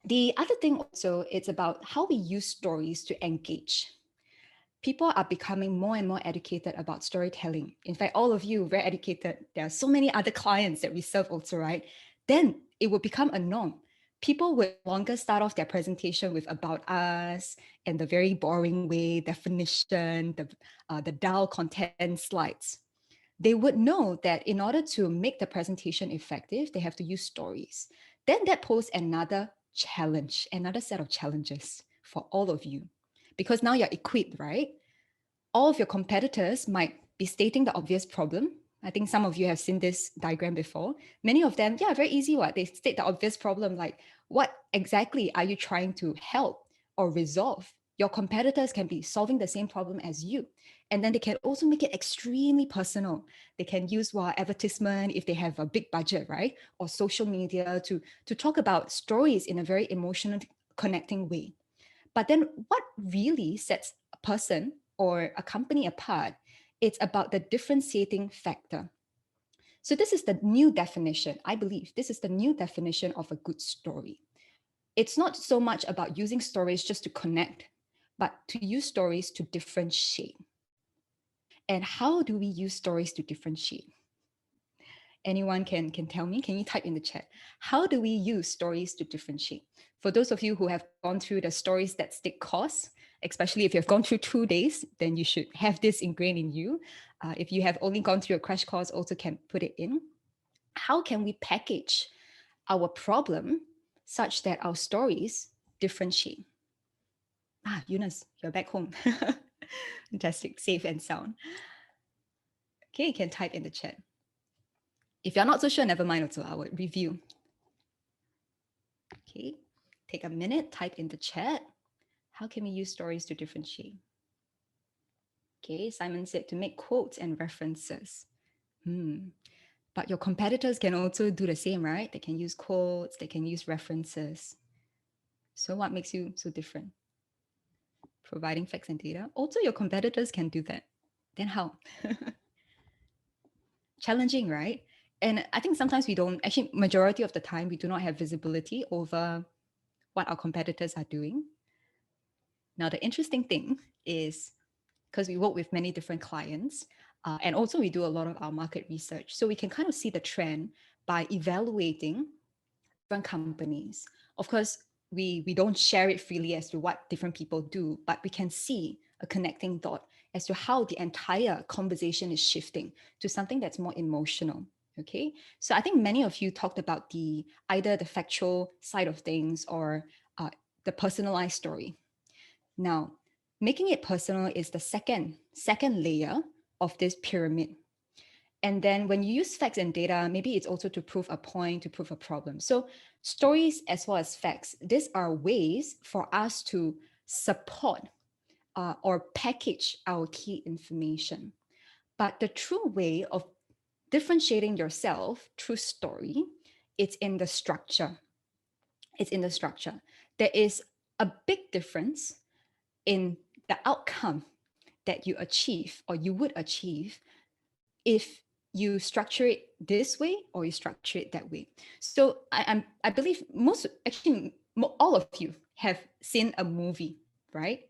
The other thing also, it's about how we use stories to engage. People are becoming more and more educated about storytelling. In fact, all of you very educated. There are so many other clients that we serve also, right? Then it will become a norm. People would longer start off their presentation with about us and the very boring way, definition, the dull content slides. They would know that in order to make the presentation effective, they have to use stories. Then that poses another challenge, another set of challenges for all of you. Because now you're equipped, right? All of your competitors might be stating the obvious problem. I think some of you have seen this diagram before. Many of them, yeah, very easy. What they state the obvious problem, like what exactly are you trying to help or resolve? Your competitors can be solving the same problem as you. And then they can also make it extremely personal. They can use advertisement if they have a big budget, right? Or social media to talk about stories in a very emotional, connecting way. But then what really sets a person or a company apart, it's about the differentiating factor. So this is the new definition. I believe this is the new definition of a good story. It's not so much about using stories just to connect, but to use stories to differentiate. And how do we use stories to differentiate? Anyone can tell me? Can you type in the chat? How do we use stories to differentiate? For those of you who have gone through the stories that stick course, especially if you've gone through 2 days, then you should have this ingrained in you. If you have only gone through a crash course, also can put it in. How can we package our problem such that our stories differentiate? Eunice, you're back home. Fantastic, safe and sound. Okay, you can type in the chat. If you're not so sure, never mind also, I would review. Okay, take a minute, type in the chat. How can we use stories to differentiate? Okay, Simon said to make quotes and references. But your competitors can also do the same, right? They can use quotes, they can use references. So what makes you so different? Providing facts and data. Also, your competitors can do that. Then how? Challenging, right? And I think sometimes we don't, actually, majority of the time, we do not have visibility over what our competitors are doing. Now, the interesting thing is because we work with many different clients, and also we do a lot of our market research. So we can kind of see the trend by evaluating different companies. Of course, we don't share it freely as to what different people do, but we can see a connecting dot as to how the entire conversation is shifting to something that's more emotional. Okay, so I think many of you talked about either the factual side of things or the personalized story. Now, making it personal is the second layer of this pyramid. And then when you use facts and data, maybe it's also to prove a point, to prove a problem. So stories as well as facts, these are ways for us to support or package our key information. But the true way of differentiating yourself through story, it's in the structure. It's in the structure. There is a big difference in the outcome that you achieve or you would achieve if you structure it this way or you structure it that way. So I believe all of you have seen a movie, right?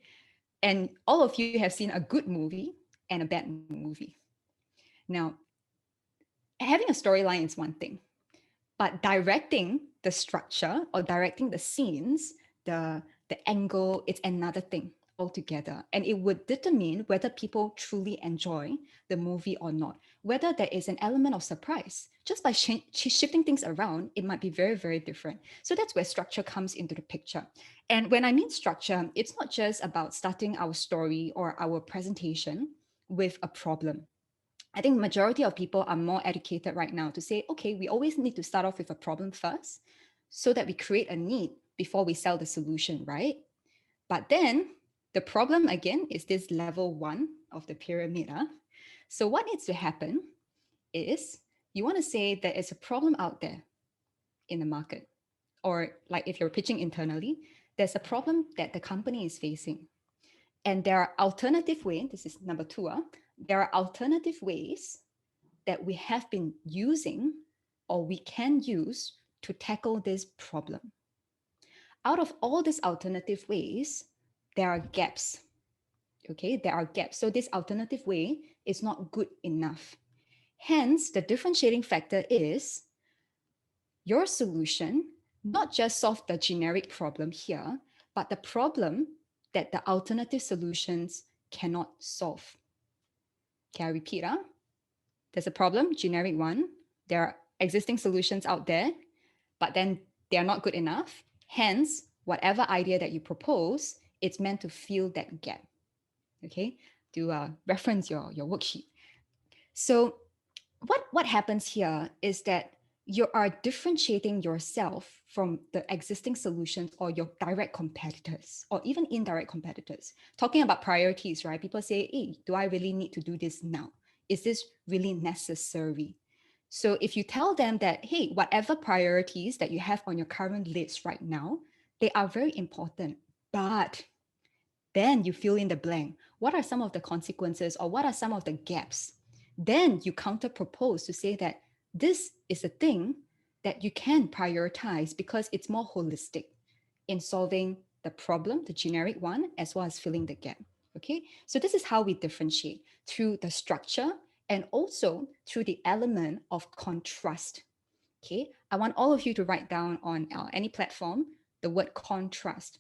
And all of you have seen a good movie and a bad movie. Now, having a storyline is one thing, but directing the structure or directing the scenes, the angle, it's another thing altogether. And it would determine whether people truly enjoy the movie or not, whether there is an element of surprise. Just by shifting things around, it might be very, very different. So that's where structure comes into the picture. And when I mean structure, it's not just about starting our story or our presentation with a problem. I think majority of people are more educated right now to say, okay, we always need to start off with a problem first so that we create a need before we sell the solution, right? But then the problem again is this level 1 of the pyramid. So what needs to happen is you want to say there is a problem out there in the market, or like if you're pitching internally, there's a problem that the company is facing. And there are alternative ways, this is number 2, there are alternative ways that we have been using or we can use to tackle this problem. out of all these alternative ways, there are gaps. Okay, there are gaps. So this alternative way is not good enough. Hence, the differentiating factor is your solution not just solve the generic problem here, but the problem that the alternative solutions cannot solve. Can I repeat? There's a problem, generic one. There are existing solutions out there, but then they are not good enough. Hence, whatever idea that you propose, it's meant to fill that gap. Okay, to reference your worksheet. So what happens here is that you are differentiating yourself from the existing solutions or your direct competitors or even indirect competitors. Talking about priorities, right? People say, hey, do I really need to do this now? Is this really necessary? So if you tell them that, hey, whatever priorities that you have on your current list right now, they are very important, but then you fill in the blank. What are some of the consequences or what are some of the gaps? Then you counter propose to say that this is a thing that you can prioritize because it's more holistic in solving the problem, the generic one, as well as filling the gap. Okay, so this is how we differentiate through the structure and also through the element of contrast. Okay, I want all of you to write down on any platform the word contrast.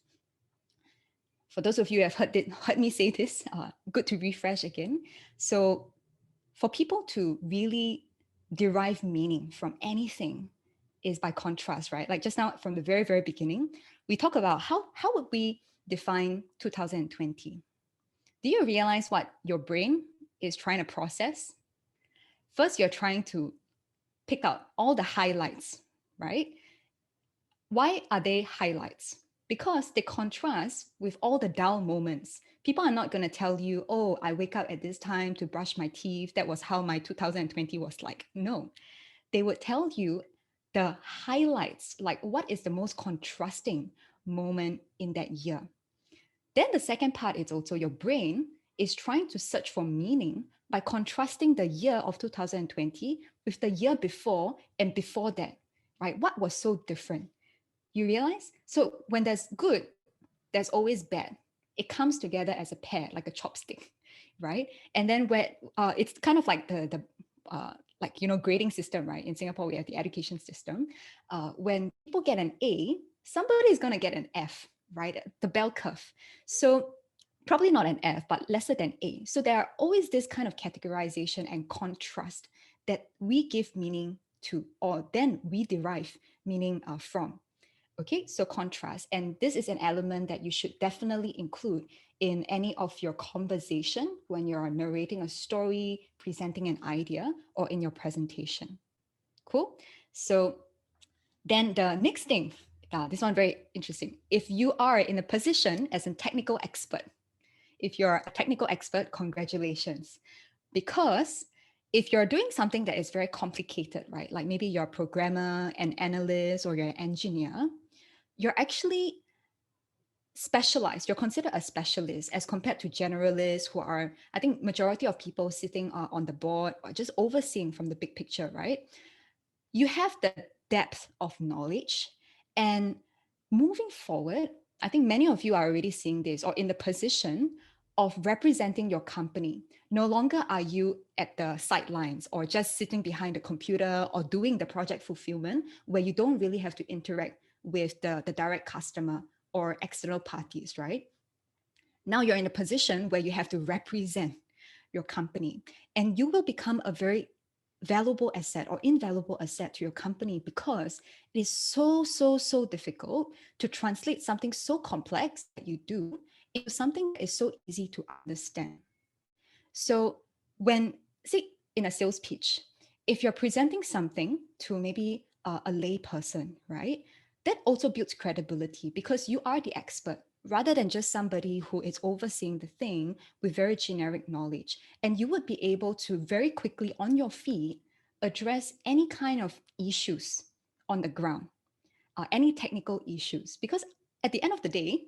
For those of you who have heard me say this, good to refresh again. So for people to really derive meaning from anything is by contrast, right? Like just now from the very, very beginning, we talk about how would we define 2020? Do you realize what your brain is trying to process? First, you're trying to pick out all the highlights, right? Why are they highlights? Because they contrast with all the dull moments. People are not going to tell you, oh, I wake up at this time to brush my teeth. That was how my 2020 was like. No, they would tell you the highlights, like what is the most contrasting moment in that year. Then the second part is also your brain is trying to search for meaning by contrasting the year of 2020 with the year before and before that, right? What was so different? You realize? So when there's good, there's always bad. It comes together as a pair, like a chopstick, right? And then where it's kind of like the like grading system, right? In Singapore, we have the education system. When people get an A, somebody is going to get an F, right? The bell curve. So probably not an F, but lesser than A. So there are always this kind of categorization and contrast that we give meaning to, or then we derive meaning from. Okay, so contrast. And this is an element that you should definitely include in any of your conversation when you're narrating a story, presenting an idea, or in your presentation. Cool. So then the next thing, this one very interesting. If you are in a position as a technical expert, if you're a technical expert, congratulations. Because if you're doing something that is very complicated, right? Like maybe you're a programmer, an analyst, or you're an engineer, you're actually specialized. You're considered a specialist as compared to generalists who are, I think, majority of people sitting on the board or just overseeing from the big picture, right? You have the depth of knowledge. And moving forward, I think many of you are already seeing this or in the position of representing your company. No longer are you at the sidelines or just sitting behind the computer or doing the project fulfillment where you don't really have to interact with the direct customer or external parties, right? Now you're in a position where you have to represent your company and you will become a very valuable asset or invaluable asset to your company because it is so difficult to translate something so complex that you do into something that is so easy to understand. So when, say, in a sales pitch, if you're presenting something to maybe a lay person, right, that also builds credibility because you are the expert rather than just somebody who is overseeing the thing with very generic knowledge. And you would be able to very quickly on your feet address any kind of issues on the ground, any technical issues. Because at the end of the day,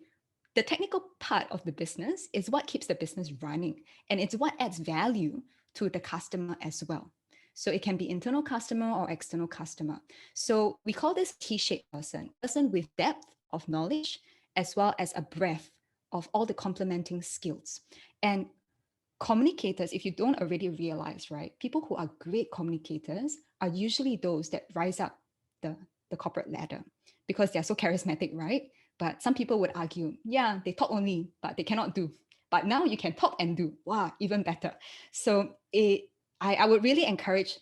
the technical part of the business is what keeps the business running. And it's what adds value to the customer as well. So it can be internal customer or external customer. So we call this T-shaped person with depth of knowledge, as well as a breadth of all the complementing skills. And communicators, if you don't already realize, right, people who are great communicators are usually those that rise up the corporate ladder because they're so charismatic, right? But some people would argue, yeah, they talk only, but they cannot do. But now you can talk and do. Wow, even better. So I would really encourage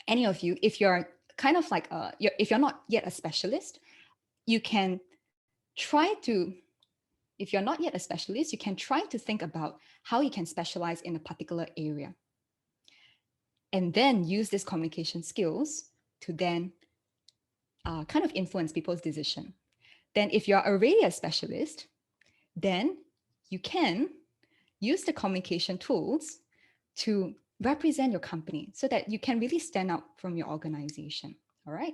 any of you, if you're kind of like if you're not yet a specialist, you can try to, if you're not yet a specialist, you can try to think about how you can specialize in a particular area. And then use these communication skills to then kind of influence people's decision. Then if you're already a specialist, then you can use the communication tools to represent your company so that you can really stand out from your organization. All right.